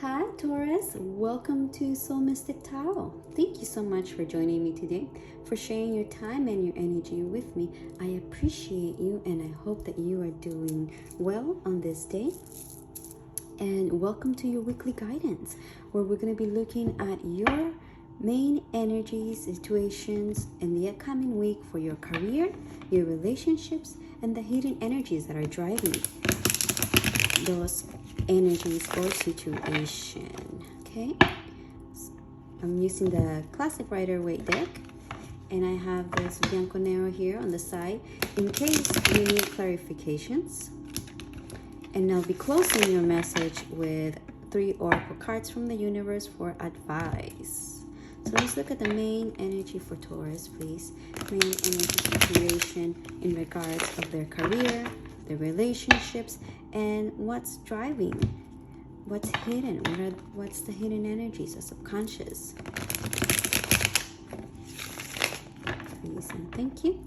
Hi Taurus, welcome to Soul Mystic Tarot. Thank you so much for joining me today, for sharing your time and your energy with me. I appreciate you and I hope that you are doing well on this day. And welcome to your weekly guidance, where we're going to be looking at your main energy situations in the upcoming week for your career, your relationships, and the hidden energies that are driving those energies or situation. Okay, I'm using the classic Rider-Waite deck, and I have this Bianco Nero here on the side in case you need clarifications. And I'll be closing your message with 3 oracle cards from the universe for advice. So let's look at the main energy for Taurus, please. Main energy situation in regards of their career, their relationships, and what's driving, what's hidden, what's the hidden energies, the subconscious. Please and thank you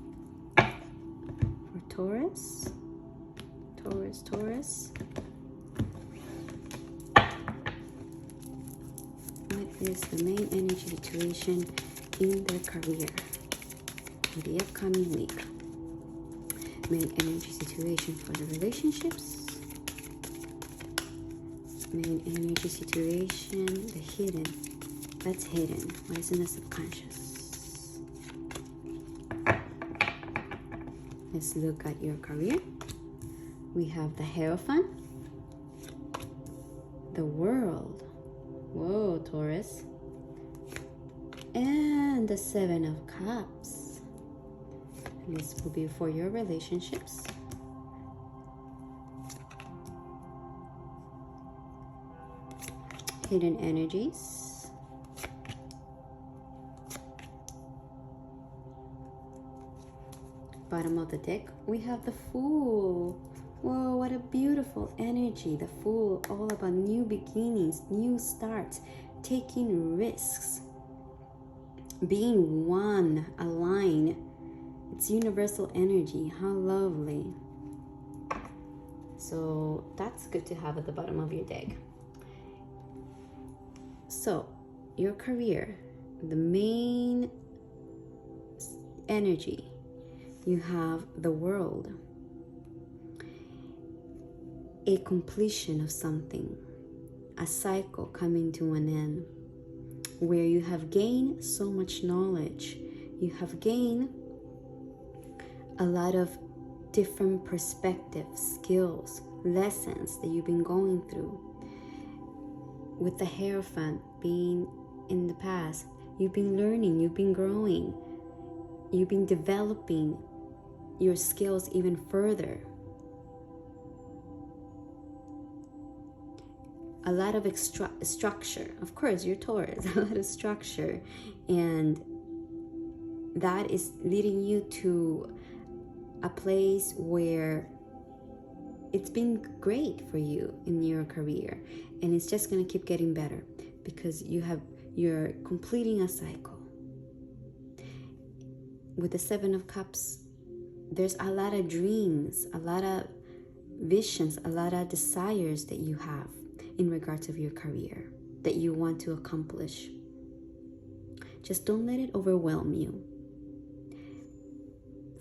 for Taurus. Taurus. What is the main energy situation in their career for the upcoming week? Main energy situation for the relationships. Main energy situation, the hidden. That's hidden. What is in the subconscious? Let's look at your career. We have the Hierophant, the World. Whoa, Taurus. And the 7 of Cups. This will be for your relationships. Hidden energies. Bottom of the deck, we have the Fool. Whoa, what a beautiful energy. The Fool, all about new beginnings, new starts, taking risks, being one, aligned. It's universal energy. How lovely. So that's good to have at the bottom of your deck. So your career, the main energy, you have the World, a completion of something, a cycle coming to an end, where you have gained so much knowledge, you have gained a lot of different perspectives, skills, lessons that you've been going through. With the Hierophant being in the past, you've been learning, you've been growing, you've been developing your skills even further. A lot of structure. Of course, you're Taurus, a lot of structure. And that is leading you to a place where it's been great for you in your career. And it's just going to keep getting better because you're completing a cycle. With the 7 of Cups, there's a lot of dreams, a lot of visions, a lot of desires that you have in regards of your career that you want to accomplish. Just don't let it overwhelm you.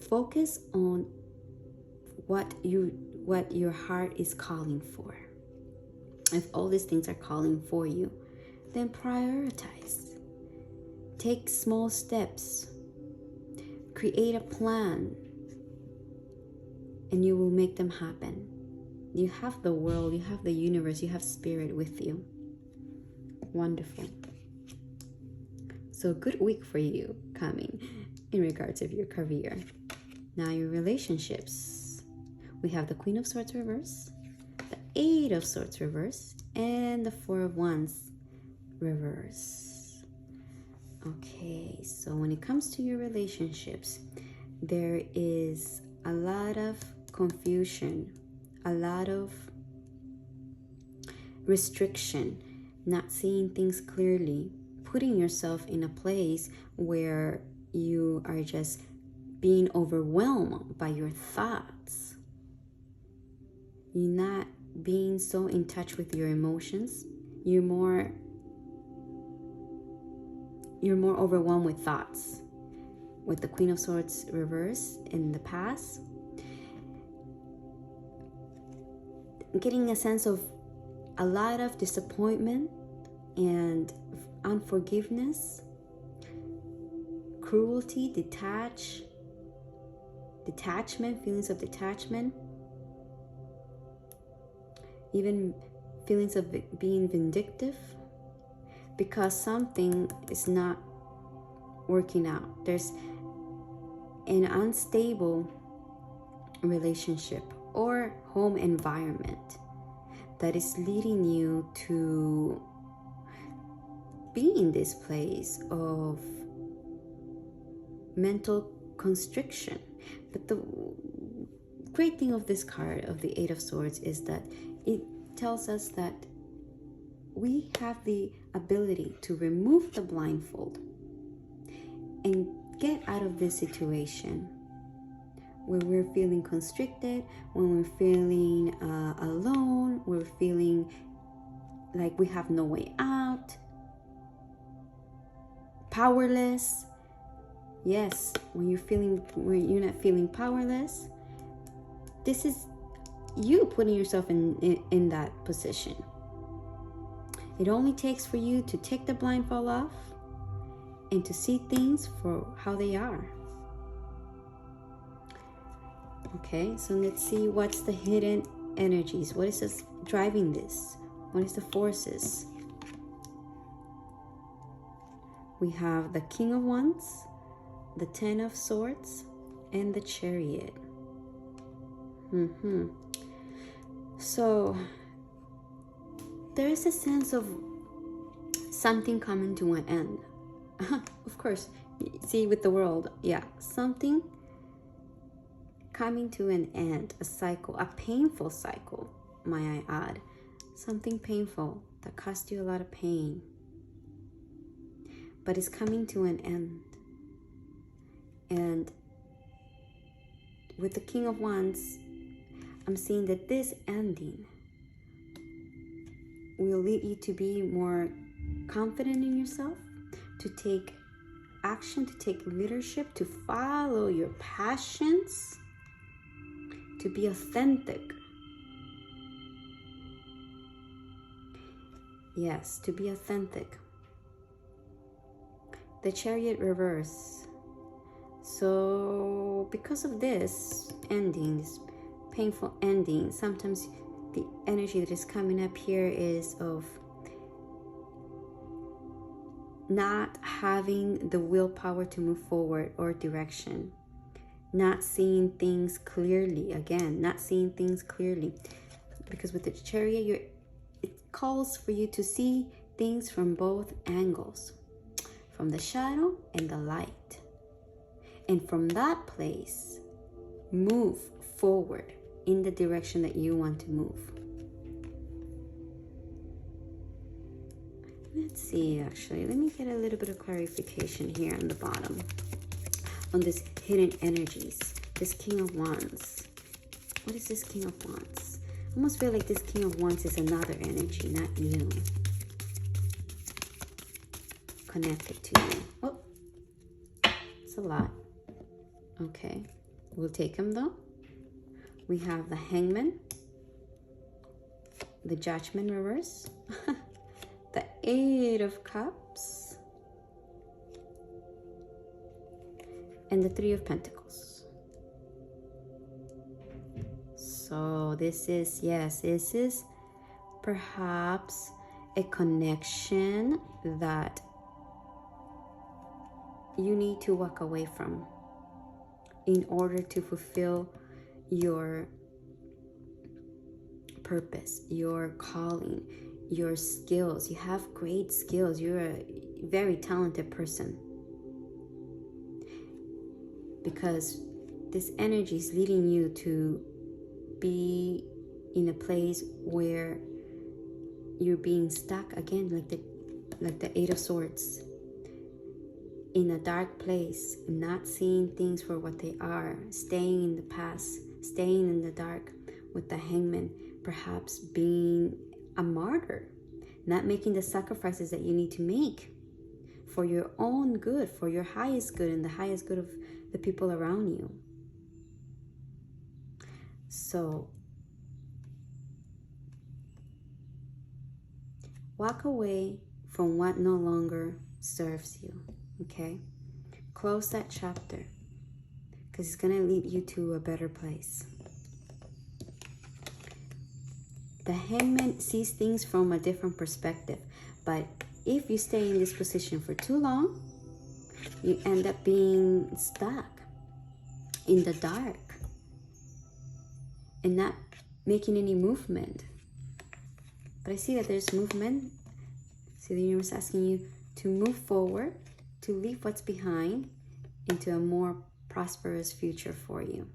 Focus on what your heart is calling for. If all these things are calling for you, then prioritize. Take small steps. Create a plan, and you will make them happen. You have the world, you have the universe, you have spirit with you. Wonderful. So good week for you coming in regards of your career. Now your relationships. We have the Queen of Swords reverse, the 8 of Swords reverse, and the 4 of Wands reverse. Okay, so when it comes to your relationships, there is a lot of confusion, a lot of restriction, not seeing things clearly, putting yourself in a place where you are just being overwhelmed by your thoughts. You're not being so in touch with your emotions. you're more overwhelmed with thoughts. With the Queen of Swords reverse in the past, getting a sense of a lot of disappointment and unforgiveness, cruelty, detachment, feelings of detachment, even feelings of being vindictive because something is not working out. There's an unstable relationship or home environment that is leading you to be in this place of mental constriction. But the great thing of this card, of the Eight of Swords, is that it tells us that we have the ability to remove the blindfold and get out of this situation where we're feeling constricted, when we're feeling alone, we're feeling like we have no way out, powerless. Yes, when you're not feeling powerless, this is you putting yourself in that position. It only takes for you to take the blindfold off and to see things for how they are. Okay, so let's see what's the hidden energies. What is this driving this? What is the forces? We have the King of Wands, the Ten of Swords, and the Chariot. So there is a sense of something coming to an end. Of course, see with the world, yeah, something coming to an end, a cycle, a painful cycle, might I add. Something painful that caused you a lot of pain, but it's coming to an end. And with the King of Wands, I'm seeing that this ending will lead you to be more confident in yourself, to take action, to take leadership, to follow your passions, to be authentic. Yes, to be authentic. The Chariot reverse. So because of this ending, this painful ending, sometimes the energy that is coming up here is of not having the willpower to move forward or direction, not seeing things clearly. Again, not seeing things clearly, because with the Chariot, it calls for you to see things from both angles, from the shadow and the light, and from that place move forward in the direction that you want to move. Let's see, actually, let me get a little bit of clarification here on the bottom on this hidden energies. This King of Wands. What is this King of Wands? I almost feel like this King of Wands is another energy, not you. Connected to you. Oh, it's a lot. Okay, we'll take him though. We have the Hangman, the Judgment reverse, the Eight of Cups, and the Three of Pentacles. So this is, yes, this is perhaps a connection that you need to walk away from in order to fulfill your purpose, your calling, your skills. You have great skills. You're a very talented person, because this energy is leading you to be in a place where you're being stuck again, like the Eight of Swords, in a dark place, not seeing things for what they are, staying in the past, staying in the dark. With the Hangman, perhaps being a martyr, not making the sacrifices that you need to make for your own good, for your highest good and the highest good of the people around you. So walk away from what no longer serves you, okay? Close that chapter, because it's going to lead you to a better place. The Hangman sees things from a different perspective, but if you stay in this position for too long, you end up being stuck in the dark and not making any movement. But I see that there's movement. See, the universe asking you to move forward, to leave what's behind into a more prosperous future for you.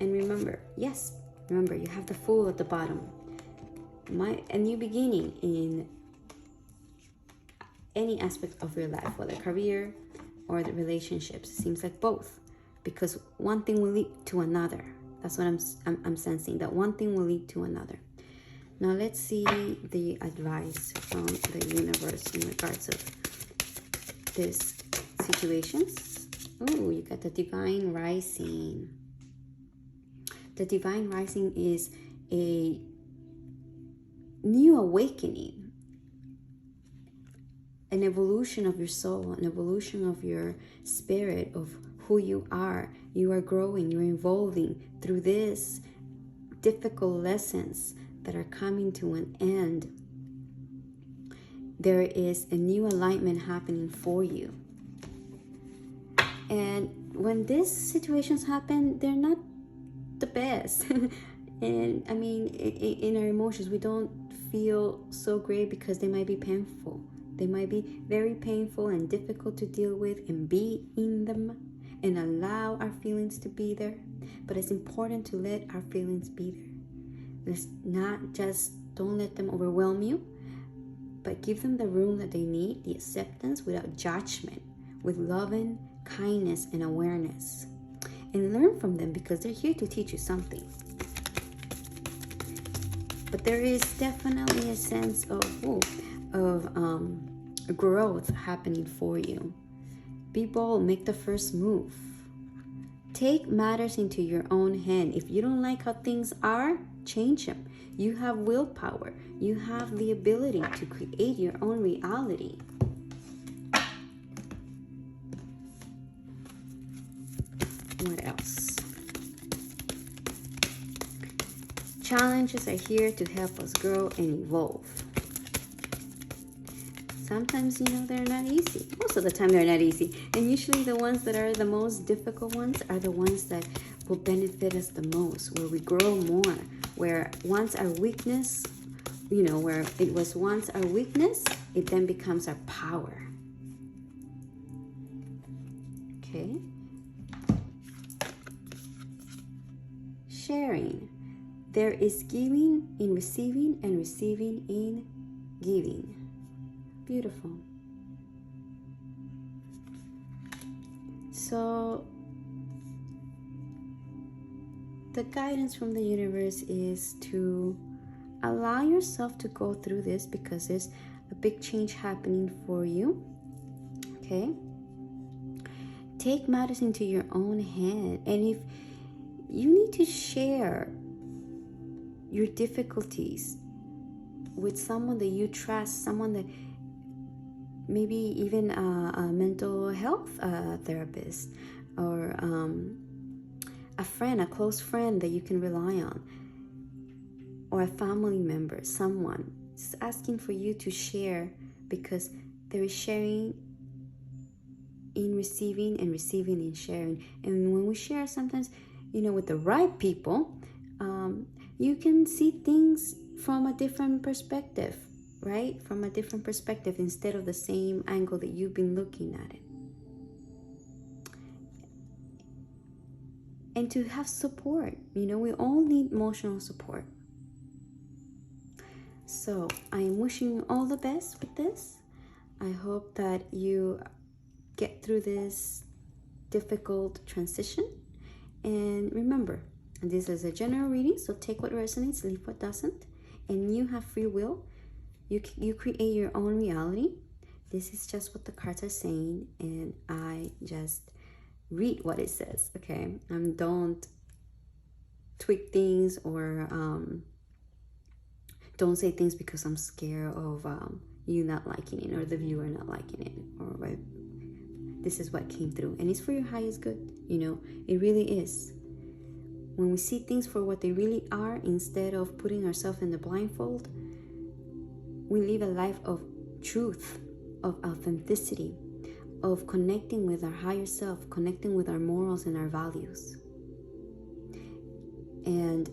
And remember, yes, remember, you have the Fool at the bottom. A new beginning in any aspect of your life, whether career or the relationships. It seems like both, because one thing will lead to another. That's what I'm sensing, that one thing will lead to another. Now let's see the advice from the universe in regards of this situations. Oh, you got the Divine Rising. The Divine Rising is a new awakening, an evolution of your soul, an evolution of your spirit, of who you are. You are growing, you're evolving through this difficult lessons that are coming to an end. There is a new alignment happening for you. And when these situations happen, they're not the best. And I mean, in our emotions, we don't feel so great because they might be painful. They might be very painful and difficult to deal with, and be in them and allow our feelings to be there. But it's important to let our feelings be there. Let's not just, don't let them overwhelm you, but give them the room that they need, the acceptance without judgment, with loving kindness and awareness. And learn from them, because they're here to teach you something. But there is definitely a sense of growth happening for you. Be bold, make the first move. Take matters into your own hand. If you don't like how things are, change them. You have willpower. You have the ability to create your own reality. What else? Challenges are here to help us grow and evolve. Sometimes, they're not easy. Most of the time, they're not easy. And usually the ones that are the most difficult ones are the ones that will benefit us the most, where we grow more, where once our weakness, where it was once our weakness, it then becomes our power. Okay? Sharing. There is giving in receiving and receiving in giving. Beautiful. So the guidance from the universe is to allow yourself to go through this, because there's a big change happening for you. Okay? Take matters into your own hand. And if you need to share your difficulties with someone that you trust, someone that maybe even a mental health therapist, or a friend, a close friend that you can rely on, or a family member, someone is asking for you to share, because there is sharing in receiving and receiving in sharing. And when we share, sometimes, with the right people, you can see things from a different perspective, right? From a different perspective, instead of the same angle that you've been looking at it. And to have support, we all need emotional support. So I am wishing you all the best with this. I hope that you get through this difficult transition. And remember, this is a general reading, so take what resonates, leave what doesn't. and you have free will. You create your own reality. This is just what the cards are saying, and I just read what it says, okay? Don't tweak things or don't say things because I'm scared of you not liking it or the viewer not liking it, or this is what came through, and it's for your highest good. You know, it really is. When we see things for what they really are, instead of putting ourselves in the blindfold, we live a life of truth, of authenticity, of connecting with our higher self, connecting with our morals and our values. And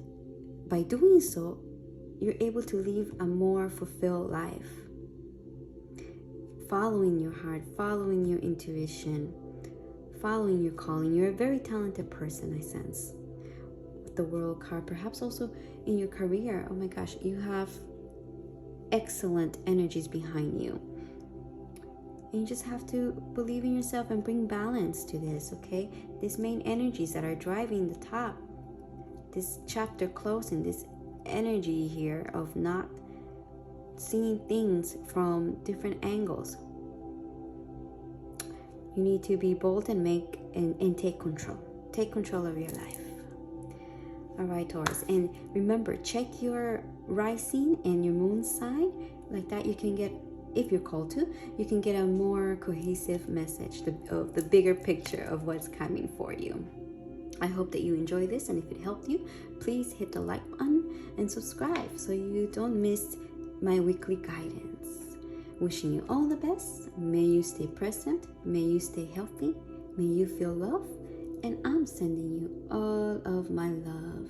by doing so, you're able to live a more fulfilled life. Following your heart, following your intuition, following your calling. You're a very talented person, I sense. With the World card, perhaps also in your career. Oh my gosh, you have excellent energies behind you. And you just have to believe in yourself and bring balance to this, okay? These main energies that are driving the top. This chapter closing, this energy here of not seeing things from different angles. You need to be bold and make and take control. Take control of your life. All right, Taurus. And remember, check your rising and your moon sign. Like that, you can get, if you're called to, you can get a more cohesive message of the bigger picture of what's coming for you. I hope that you enjoy this, and if it helped you, please hit the like button and subscribe so you don't miss my weekly guidance. Wishing you all the best. May you stay present. May you stay healthy. May you feel love. And I'm sending you all of my love.